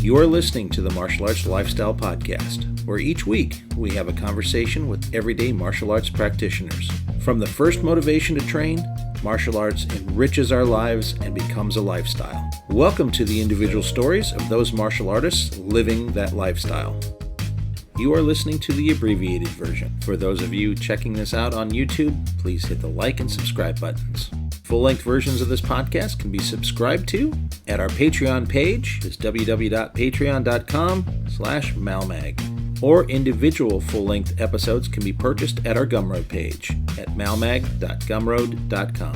You are listening to the Martial Arts Lifestyle Podcast, where each week we have a conversation with everyday martial arts practitioners. From the first motivation to train, martial arts enriches our lives and becomes a lifestyle. Welcome to the individual stories of those martial artists living that lifestyle. You are listening to the abbreviated version. For those of you checking this out on YouTube, please hit the like and subscribe buttons. Full-length versions of this podcast can be subscribed to at our Patreon page, is www.patreon.com/malmag. Or individual full-length episodes can be purchased at our Gumroad page at malmag.gumroad.com.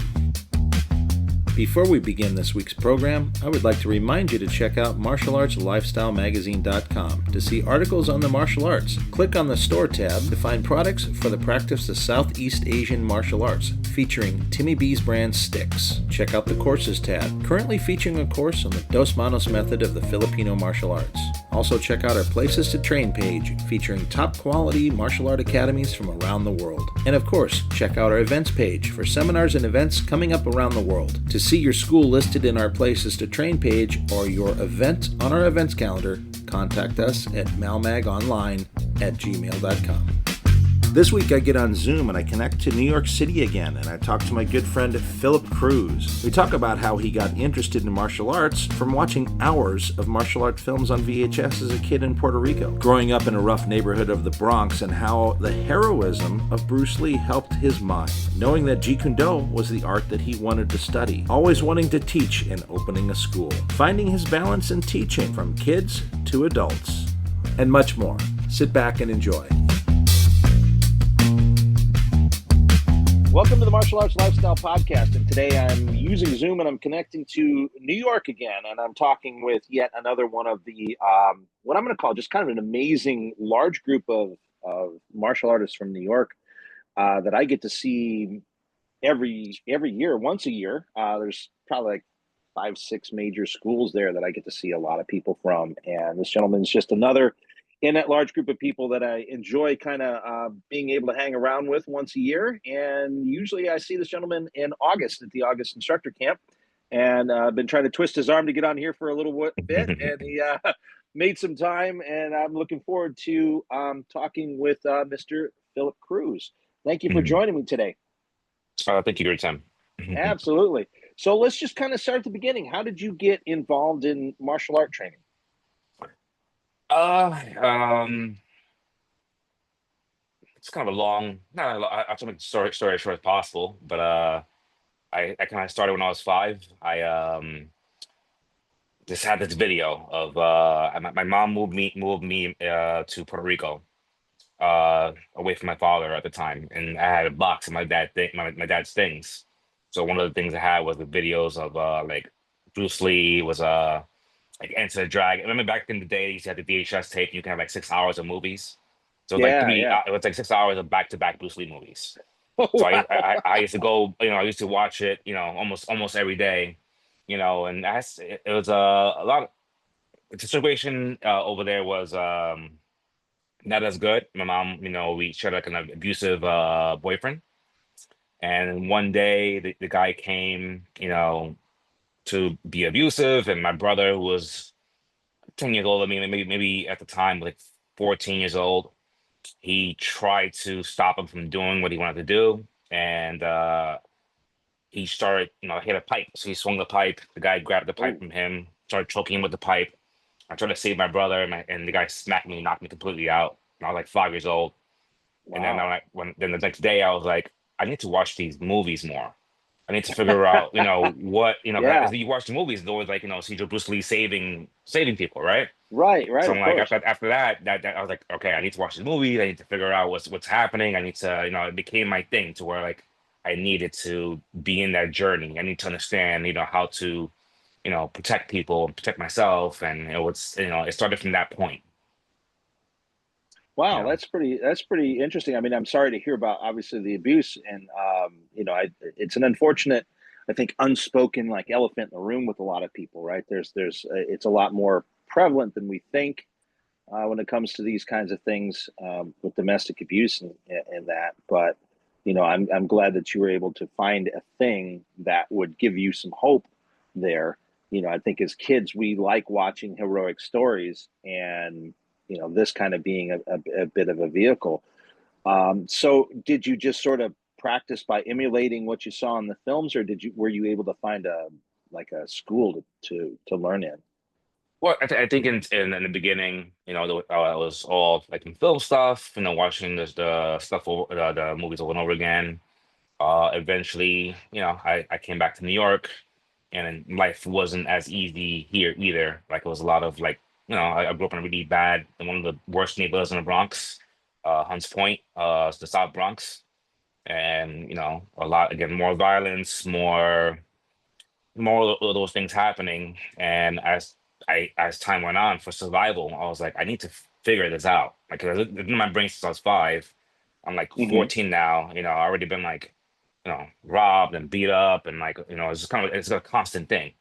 Before we begin this week's program, I would like to remind you to check out martialartslifestylemagazine.com to see articles on the martial arts. Click on the store tab to find products for the practice of Southeast Asian martial arts, featuring Timmy B's brand sticks. Check out the courses tab, currently featuring a course on the Dos Manos method of the Filipino Martial Arts. Also check out our Places to Train page, featuring top quality martial art academies from around the world. And of course, check out our events page for seminars and events coming up around the world. To see your school listed in our Places to Train page or your event on our events calendar, contact us at malmagonline@gmail.com. This week I get on Zoom and I connect to New York City again, and I talk to my good friend Phillip Cruz. We talk about how he got interested in martial arts from watching hours of martial art films on VHS as a kid in Puerto Rico, growing up in a rough neighborhood of the Bronx, and how the heroism of Bruce Lee helped his mind, knowing that Jeet Kune Do was the art that he wanted to study, always wanting to teach and opening a school, finding his balance in teaching from kids to adults, and much more. Sit back and enjoy. Welcome to the Martial Arts Lifestyle Podcast, and today I'm using Zoom and I'm connecting to New York again, and I'm talking with yet another one of the, what I'm going to call just kind of an amazing large group of martial artists from New York that I get to see every year, once a year. There's probably like 5-6 major schools there that I get to see a lot of people from, and this gentleman's just another in that large group of people that I enjoy kind of being able to hang around with once a year. And usually I see this gentleman in August at the August instructor camp. And I've been trying to twist his arm to get on here for a little bit. And he made some time. And I'm looking forward to talking with Mr. Phillip Cruz. Thank you for joining me today. Thank you, great time. Absolutely. So let's just kind of start at the beginning. How did you get involved in martial art training? It's kind of a long, I'll try to make the story as short as possible, but I kind of started when I was 5. I just had this video of my mom moved me to Puerto Rico, away from my father at the time, and I had a box of my dad's things. So one of the things I had was the videos of like Bruce Lee was like Enter the Dragon. Remember back in the day, you used to have the VHS tape. You can have like 6 hours of movies. So it was it was like 6 hours of back-to-back Bruce Lee movies. Oh, So wow. I used to go, I used to watch it, almost every day, and it was a lot. The situation over there was not as good. My mom, we shared like an abusive boyfriend, and one day the guy came, to be abusive, and my brother, who was 10 years older than me, maybe at the time like 14 years old, he tried to stop him from doing what he wanted to do, and he started, he had a pipe, so he swung the pipe. The guy grabbed the pipe from him, started choking him with the pipe. I tried to save my brother, and the guy smacked me, knocked me completely out. And I was like 5 years old. Wow. And then the next day I was like, I need to watch these movies more. I need to figure out, what, as you watch the movies, it's always like, see Bruce Lee saving people, right? Right. So Of I'm like, course. after that, I was like, okay, I need to watch the movie. I need to figure out what's happening. I need to, it became my thing to where like I needed to be in that journey. I need to understand, how to, protect people and protect myself. And it started from that point. Wow, that's pretty interesting. I mean, I'm sorry to hear about obviously the abuse, and it's an unfortunate, I think, unspoken like elephant in the room with a lot of people, right? It's a lot more prevalent than we think when it comes to these kinds of things with domestic abuse and that. But I'm glad that you were able to find a thing that would give you some hope there I think as kids we like watching heroic stories, and this kind of being a bit of a vehicle. So did you just sort of practice by emulating what you saw in the films, or were you able to find a school to learn in? Well, I think in the beginning, it was all like in film stuff, watching the stuff over the movies over and over again. Eventually, I came back to New York, and then life wasn't as easy here either. Like it was a lot of like, I grew up in a really bad, in one of the worst neighborhoods in the Bronx, Hunts Point, it's the South Bronx, and a lot again, more violence, more of those things happening. And as time went on for survival, I was like, I need to figure this out. Like, 'cause it's in my brain since I was 5. I'm like Hmm. 14 now. I already been like, robbed and beat up, and like, it's just it's a constant thing.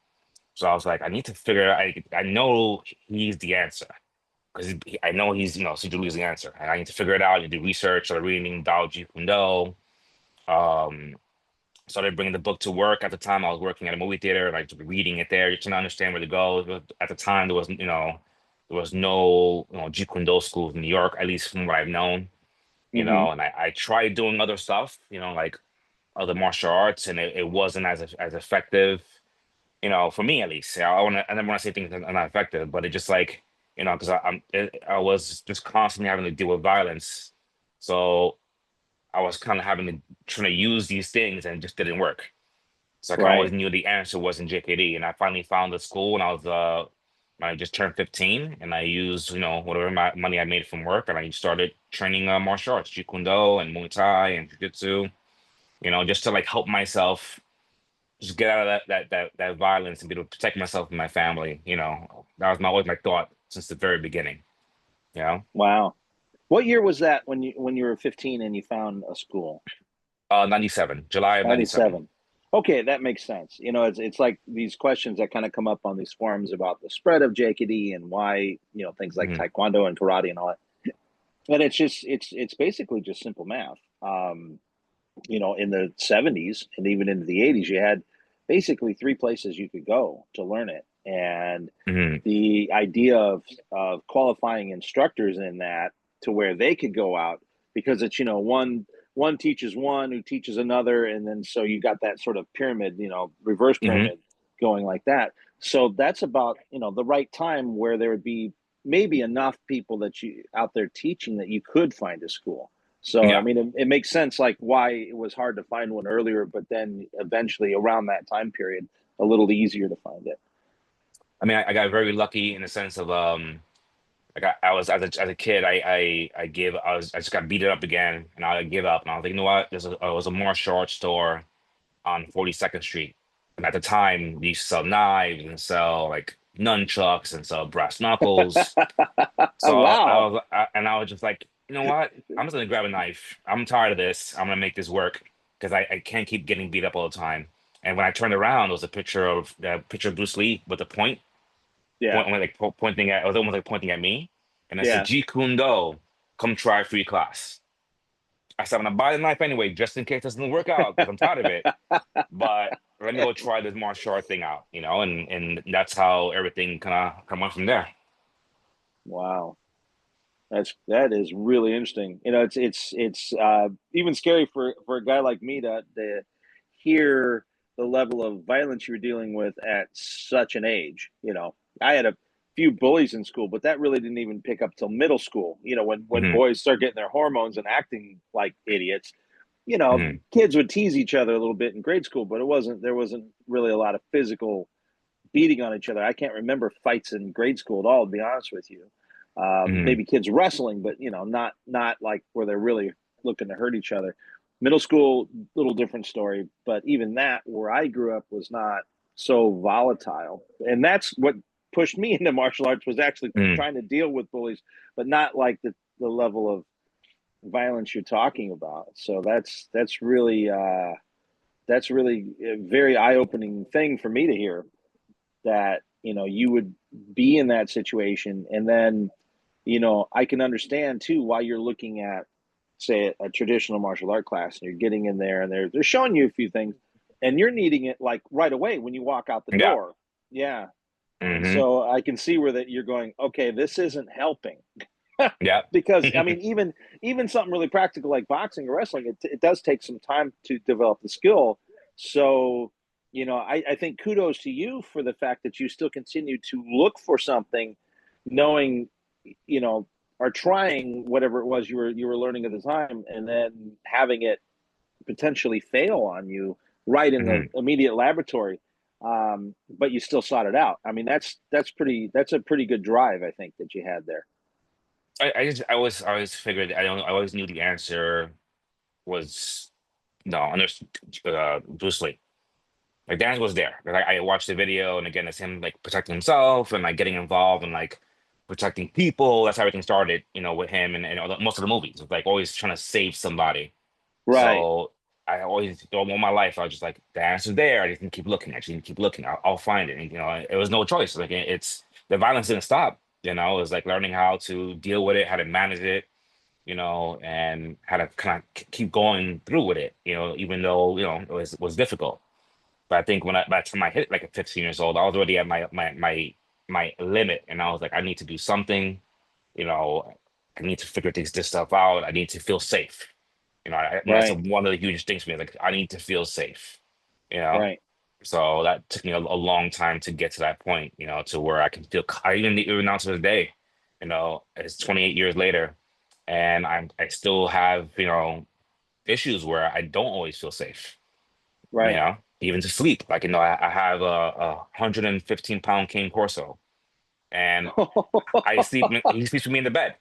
So I was like, I need to figure. I know he's the answer because I know he's Sijuli's the answer, and I need to figure it out. I need to do research. Started reading Dao Jeet Kune Do. Um, Started bringing the book to work. At the time, I was working at a movie theater, like reading it there, trying to understand where to go. At the time, there was no, Jeet Kune Do schools in New York, at least from what I've known. Hmm. And I tried doing other stuff, like other martial arts, and it wasn't as effective, for me at least. I never want to say things are not effective, but it just like, because I was just constantly having to deal with violence. So I was kind of having to trying to use these things and it just didn't work. So I always Right. knew the answer was in JKD, and I finally found the school when when I just turned 15, and I used whatever money I made from work, and I started training martial arts, Jeet Kune Do and Muay Thai and Jiu Jitsu, just to like help myself just get out of that violence and be able to protect myself and my family. That was always my thought since the very beginning. You know, Wow. What year was that when you were 15 and you found a school? 97, July of 97. 97. Okay, that makes sense. It's like these questions that kind of come up on these forums about the spread of JKD and why, things like Hmm. Taekwondo and karate and all that. And it's basically just simple math. In the 70s and even into the 80s, you had basically three places you could go to learn it. And Hmm. the idea of qualifying instructors in that to where they could go out, because it's one teaches one who teaches another, and then so you got that sort of pyramid, reverse Hmm. pyramid going like that. So that's about the right time where there would be maybe enough people that you out there teaching that you could find a school. So I Yeah. mean, it makes sense like why it was hard to find one earlier, but then eventually around that time period, a little easier to find it. I mean, I got very lucky in the sense of I was as a kid, I just got beaten up again, and I gave up, and I was like, you know what? Was a martial arts store on 42nd Street, and at the time, they used to sell knives and sell like nunchucks and sell brass knuckles. So Wow. I was just like, you know what? I'm just gonna grab a knife. I'm tired of this. I'm gonna make this work because I can't keep getting beat up all the time. And when I turned around, there was a picture of Bruce Lee with a Yeah. pointing at, it was almost like pointing at me, and I said, Yeah. Jeet Kune Do, come try free class. I said, I'm gonna buy the knife anyway, just in case it doesn't work out, because I'm tired of it. But let me go try this martial art thing out, and that's how everything kind of went from there. Wow. That is really interesting. It's even scary for a guy like me to hear the level of violence you were dealing with at such an age. I had a few bullies in school, but that really didn't even pick up till middle school. When Hmm. boys start getting their hormones and acting like idiots, Hmm. kids would tease each other a little bit in grade school, but there wasn't really a lot of physical beating on each other. I can't remember fights in grade school at all, to be honest with you. Hmm. Maybe kids wrestling, but not like where they're really looking to hurt each other. Middle school, little different story, but even that, where I grew up, was not so volatile, and that's what pushed me into martial arts was actually Hmm. trying to deal with bullies, but not like the level of violence you're talking about. So that's really a very eye opening thing for me to hear that you would be in that situation, and then I can understand too why you're looking at, say, a traditional martial art class, and you're getting in there and they're showing you a few things and you're needing it like right away when you walk out the Yeah. door. Yeah. And Hmm. so I can see where that you're going, okay, this isn't helping. Yeah. Because I mean, even something really practical like boxing or wrestling, it does take some time to develop the skill. So, I think kudos to you for the fact that you still continue to look for something, knowing, you know, or trying whatever it was you were learning at the time, and then having it potentially fail on you right in the Hmm. immediate laboratory. But you still sought it out. I mean, that's a pretty good drive, I think, that you had there. I always figured I always knew the answer was no, under Bruce Lee. Like Dan was there. Like I watched the video, and again, it's him like protecting himself and like getting involved and like protecting people. That's how everything started, with him and most of the movies. Like always trying to save somebody. Right, So I always, all my life, I was just like, the answer's there. I just need to keep looking. I just need to keep looking. I'll find it. And, it was no choice. Like it's the violence didn't stop. It was like learning how to deal with it, how to manage it, and how to kind of keep going through with it. Even though it was difficult. But I think by the time I hit like 15 years old, I was already at my limit, and I was like, I need to do something. You know, I need to figure this stuff out. I need to feel safe. That's right, one of the huge things for me. Like, I need to feel safe. You know, right, so that took me a long time to get to that point. To where I can feel. I even now to this day, it's 28 years later, and I still have issues where I don't always feel safe. right. Even to sleep. Like, I have a 115-pound cane corso, and I sleep. He sleeps with me in the bed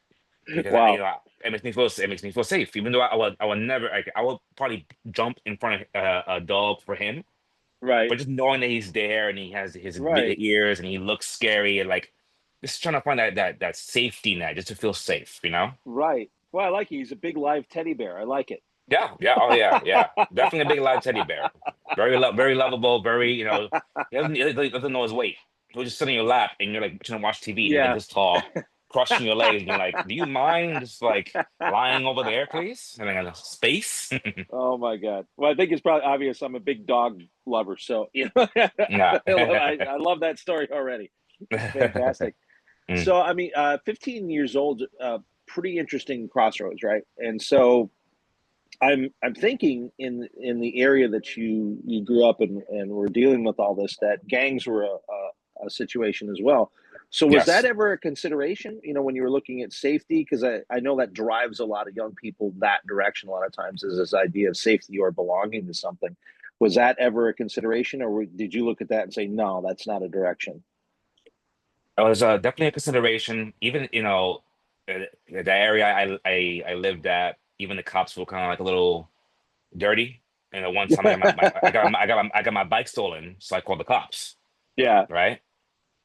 because Wow. it makes me feel safe. Even though I would never, like, I would probably jump in front of a dog for him, Right, but just knowing that he's there and he has his big right, ears and he looks scary and like just trying to find that safety net just to feel safe. right. Well, I like it. He's a big live teddy bear. I like it. Yeah, yeah, oh yeah, yeah. Definitely a big live teddy bear. Very lovable. Very, he doesn't know his weight. He'll just sit in your lap and you're like trying to watch TV and he's like Yeah. this tall, crushing your legs, and you're like, do you mind just like lying over there, please? And then space. Oh my God. Well, I think it's probably obvious I'm a big dog lover. So, Yeah. I love that story already. It's fantastic. Mm. So, I mean, 15 years old, pretty interesting crossroads, right? And so I'm thinking in the area that you grew up in and were dealing with all this, that gangs were a situation as well. So was that Yes. ever a consideration, when you were looking at safety? Because I know that drives a lot of young people that direction a lot of times, is this idea of safety or belonging to something. Was that ever a consideration, or did you look at that and say, no, that's not a direction? It was definitely a consideration. Even, the area I lived at, even the cops were kind of like a little dirty. One time I got my bike stolen, so I called the cops, Yeah. right?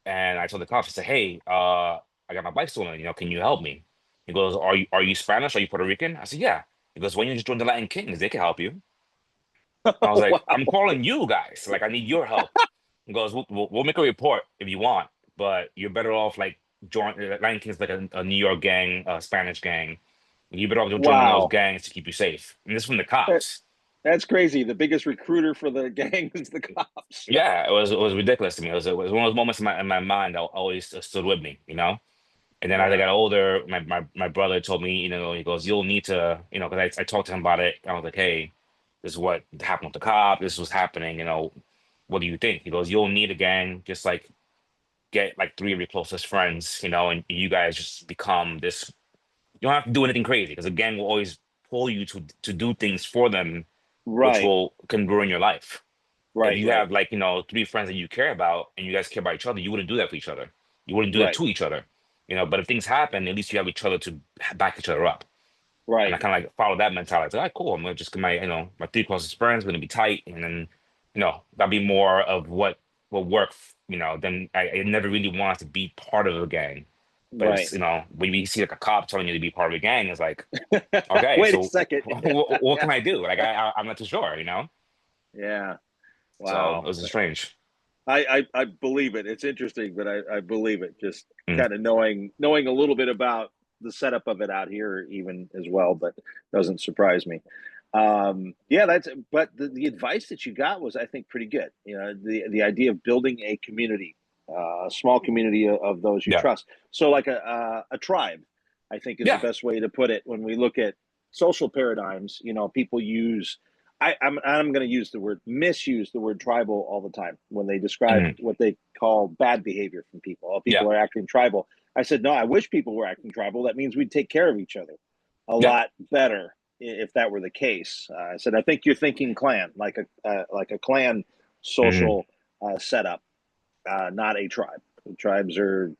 And I told the cops, I said, "Hey, I got my bike stolen. Can you help me?" He goes, "Are you Spanish? Are you Puerto Rican?" I said, "Yeah." He goes, "Why don't you just join the Latin Kings? They can help you." I was like, "I'm Wow. calling you guys. Like, I need your help." He goes, "We'll make a report if you want, but you're better off like join Latin Kings, like a New York gang, a Spanish gang. You better off joining those Wow. gangs to keep you safe." And this is from the That- cops. That's crazy. The biggest recruiter for the gang is the cops. Yeah, it was ridiculous to me. It was one of those moments in my mind that always stood with me. And then as I Yeah. got older, my brother told me, he goes, "You'll need to," because I talked to him about it. I was like, "Hey, this is what happened with the cop. This was happening. What do you think?" He goes, "You'll need a gang, just like get like three of your closest friends, and you guys just become this. You don't have to do anything crazy because a gang will always pull you to do things for them, which Right. can ruin your life. If Right. you Right. have like three friends that you care about and you guys care about each other, you wouldn't do that for each other. You wouldn't do that Right. to each other. But if things happen, at least you have each other to back each other up. And I Right. kind of like follow that mentality. Like, cool. I'm gonna just get my three closest friends. We're gonna be tight, and then that'll be more of what will work. Then I never really wanted to be part of a gang. But it's Right. when you see like a cop telling you to be part of a gang, it's like, okay, Wait a so second. what Yeah. can I do? Like I'm not too sure. Yeah. So it Wow. was strange. I believe it. It's interesting, but I believe it. Just Mm. kind of knowing a little bit about the setup of it out here, even as well, but doesn't surprise me. Yeah, but the advice that you got was, I think, pretty good. You know, the idea of building a community, a small community of those you Yeah. trust. So like a tribe, I think is the Yeah. best way to put it. When we look at social paradigms, you know, people use, I'm going to use the word, misuse the word tribal all the time when they describe Mhm. what they call bad behavior from people. Oh, Yeah. people are acting tribal. I said, no, I wish people were acting tribal. That means we'd take care of each other a Yeah. lot better if that were the case. I said, I think you're thinking clan, like a clan Mhm. social setup, not a tribe. The tribes are,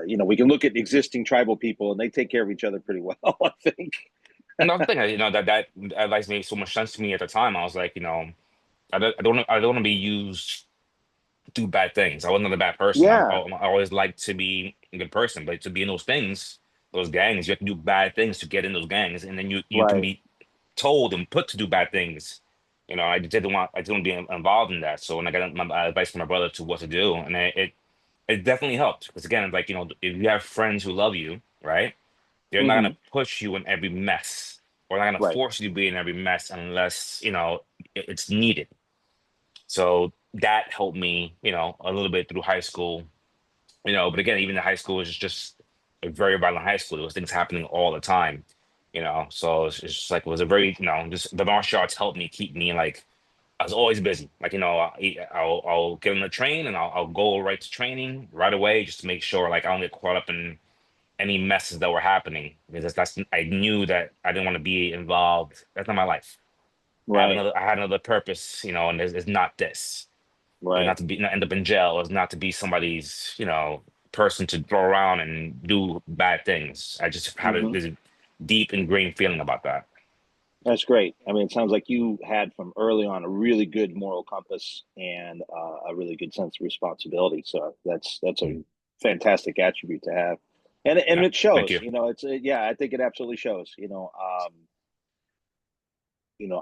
you know, we can look at existing tribal people and they take care of each other pretty well, I think. Another thing, that advice made so much sense to me at the time. I was like, I don't want to be used to do bad things. I wasn't a bad person. Yeah, I always like to be a good person, but to be in those things, those gangs, you have to do bad things to get in those gangs, and then you can right. be told and put to do bad things. I didn't want to be involved in that. So when I got my advice from my brother to what to do, and it definitely helped because again, like if you have friends who love you, right? They're not Hmm. gonna push you in every mess, or not gonna Right. force you to be in every mess unless it's needed. So that helped me, a little bit through high school. But again, even in high school was just a very violent high school. There was things happening all the time. So it's just like it was a very, just the martial arts helped me keep me like I was always busy. Like, I'll get on the train and I'll go right to training right away just to make sure like I don't get caught up in any messes that were happening because that's I knew that I didn't want to be involved. That's not my life. Right. I had another purpose, and it's not this. It's Right. not to be not end up in jail. It's not to be somebody's, person to throw around and do bad things. I just had Hmm. this deep ingrained feeling about that. That's great. I mean, it sounds like you had from early on a really good moral compass and a really good sense of responsibility. So that's a Mm. fantastic attribute to have, and Yeah. it Thank shows. you. You know, yeah, I think it absolutely shows. You know,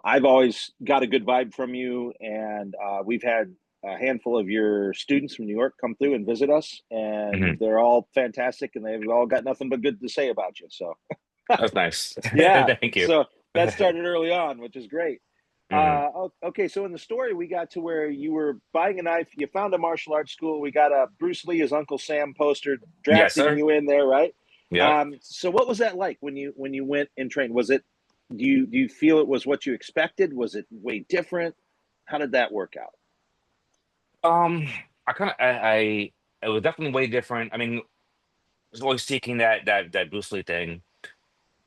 I've always got a good vibe from you, and we've had a handful of your students from New York come through and visit us, Hmm. and they're all fantastic, and they've all got nothing but good to say about you. So That's nice. yeah, Thank you. so that started early on, which is great. Hmm. Okay, so in the story, we got to where you were buying a knife. You found a martial arts school. We got a Bruce Lee as Uncle Sam poster Yes, drafting sir. you in there, right? Yep. So what was that like when you went and trained? Was it do you feel it was what you expected? Was it way different? How did that work out? Um, I kind of, it was definitely way different. I mean, I was always seeking that Bruce Lee thing,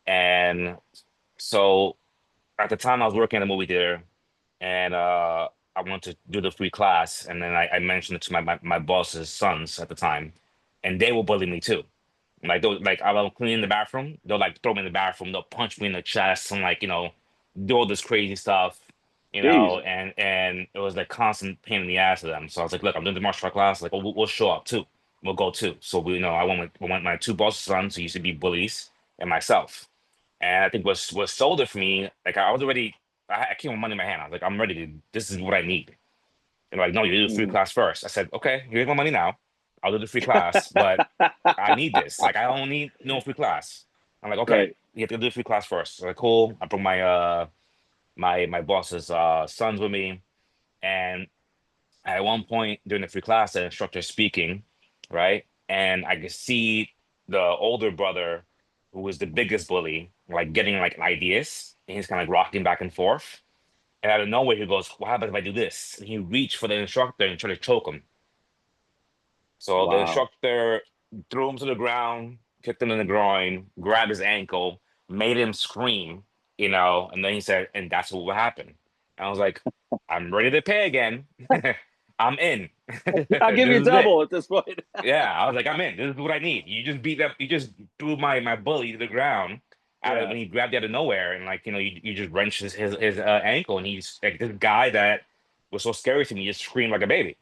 and so at the time I was working at a movie theater, and I wanted to do the free class, and then I mentioned it to my boss's sons at the time, and they will bully me too. Like I'll clean the bathroom, they'll like throw me in the bathroom, they'll punch me in the chest, and like do all this crazy stuff, Jesus. and it was like constant pain in the ass of them. So I was like, look, I'm doing the martial art class, like we'll show up too, we'll go too. So I went my two boss's sons who used to be bullies and myself. And I think what sold it for me, like I was already, I came with money in my hand. I was like, I'm ready to, this is what I need. And like, no, you do the free Mhm. class first. I said, okay, here's my money now. I'll do the free class, but I need this. Like, I don't need no free class. I'm like, okay, Right. you have to do the free class first. So like, cool. I brought my boss's sons with me. And at one point during the free class, the instructor is speaking, right? And I could see the older brother, who was the biggest bully, like getting like ideas, and he's kind of like rocking back and forth. And out of nowhere, he goes, "What happens if I do this?" And he reached for the instructor and tried to choke him. So the Wow. instructor threw him to the ground, kicked him in the groin, grabbed his ankle, made him scream, and then he said, "And that's what will happen." And I was like, "I'm ready to pay again. I'm in. I'll give you This is it." double at this point. Yeah, I was like, "I'm in. This is what I need." You just beat up. You just threw my bully to the ground out of Yeah. when he grabbed you out of nowhere, and like you just wrenched his ankle, and he's like this guy that was so scary to me, just screamed like a baby.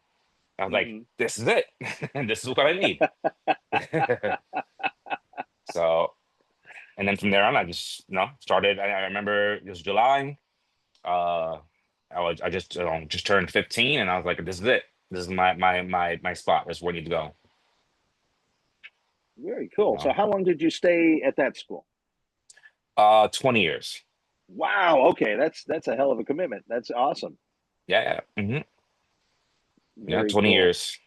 I was like, Hmm. "This is it. This is what I need." So, and then from there on, I just started. I remember it was July. Uh, I just just turned 15, and I was like, "This is it. This is my spot. This is where I need to go." Very You cool. So know, how long did you stay at that school? 20 years. Wow. Okay, that's a hell of a commitment. That's awesome. Yeah, yeah, Very 20 cool. years.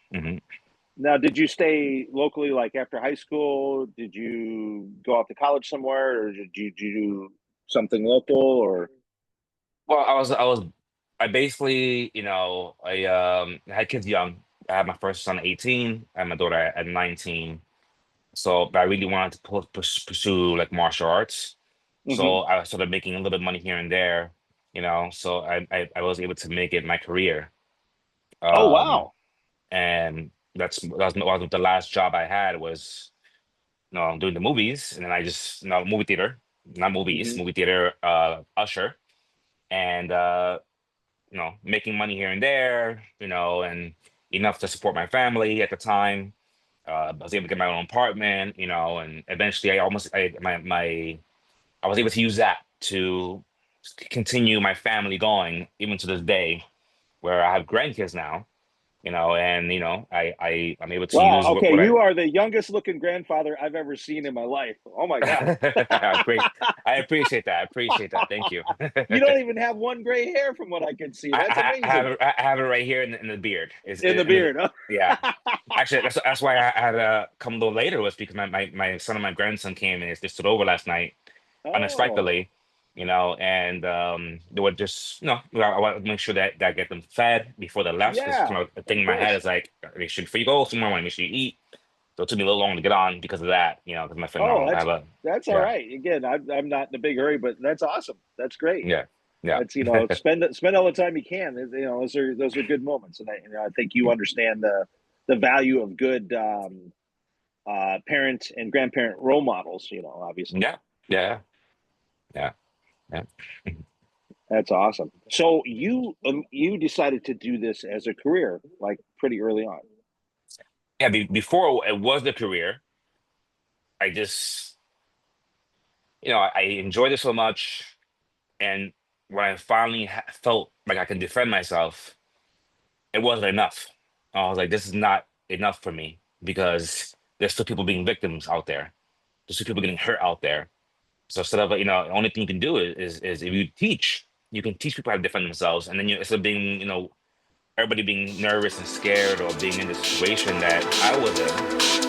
Now, did you stay locally, like after high school? Did you go off to college somewhere, or did you do something local? Or Well, I basically, I had kids young. I had my first son at 18, I had my daughter at 19. So, but I really wanted to pursue like martial arts. hmm So I was sort of making a little bit of money here and there, so I was able to make it my career. Oh, Um, wow. and that was the last job I had was, doing the movies. And then I just, movie theater, not movies, hmm movie theater, usher. And, making money here and there, and enough to support my family at the time. I was able to get my own apartment, and eventually I was able to use that to continue my family going, even to this day, where I have grandkids now, and I'm able to Wow. use Okay, what you are the youngest looking grandfather I've ever seen in my life. Oh my God. I appreciate I appreciate that. I appreciate that. Thank you. You don't even have one gray hair from what I can see. That's amazing. I have it right here in the beard. In the beard, huh? Yeah. Actually, that's why I had to come a little later, was because my son and my grandson came and they stood over last night Oh, unexpectedly, and they were just, I want to make sure that I get them fed before they left, because yeah, the thing of in my head course. is like, make sure before you go somewhere, I want to make sure you eat. So it took me a little longer to get on because of that, because my friend, Oh, I have a, that's all yeah, right. Again, I'm not in a big hurry, but that's awesome. That's great. yeah, yeah, That's spend all the time you can. Those are good moments, and I think you understand the value of good parent and grandparent role models. Obviously, yeah, yeah, yeah, yeah. that's awesome. So you decided to do this as a career, like pretty early on. Yeah, before it was the career, I just, I enjoyed it so much. And when I finally felt like I could defend myself, it wasn't enough. I was like, this is not enough for me, because there's still people being victims out there. There's still people getting hurt out there. So instead of, the only thing you can do is if you teach, you can teach people how to defend themselves. And then instead of being, everybody being nervous and scared or being in the situation that I was in,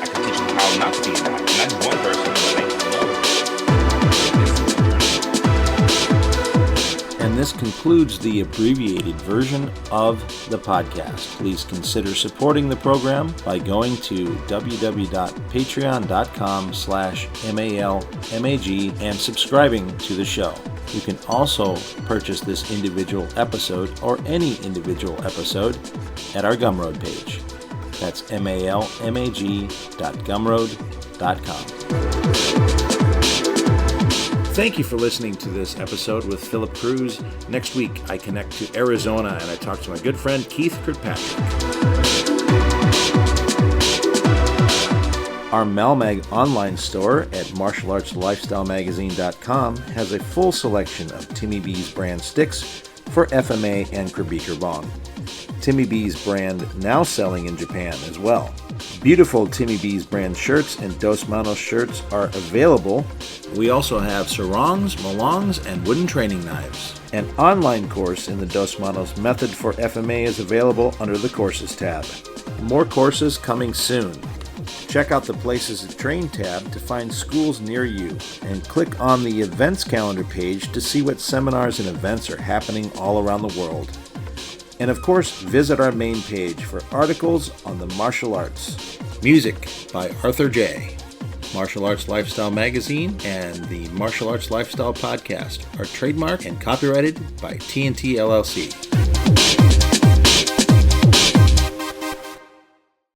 I can teach them how not to be in that. And not just one person, but like multiple. It's a journey. And this concludes the abbreviated version of the podcast. Please consider supporting the program by going to www.patreon.com/MALMAG and subscribing to the show. You can also purchase this individual episode or any individual episode at our Gumroad page. That's malmag.gumroad.com. Thank you for listening to this episode with Phillip Cruz. Next week, I connect to Arizona and I talk to my good friend Keith Kirkpatrick. Our Malmag online store at martialartslifestylemagazine.com has a full selection of Timmy B's brand sticks for FMA and Krabiker Bong. Timmy B's brand now selling in Japan as well. Beautiful Timmy B's brand shirts and Dos Manos shirts are available. We also have sarongs, malongs, and wooden training knives. An online course in the Dos Manos method for FMA is available under the Courses tab. More courses coming soon. Check out the Places to Train tab to find schools near you, and click on the Events Calendar page to see what seminars and events are happening all around the world. And of course, visit our main page for articles on the martial arts. Music by Arthur J. Martial Arts Lifestyle Magazine and the Martial Arts Lifestyle Podcast are trademarked and copyrighted by TNT LLC.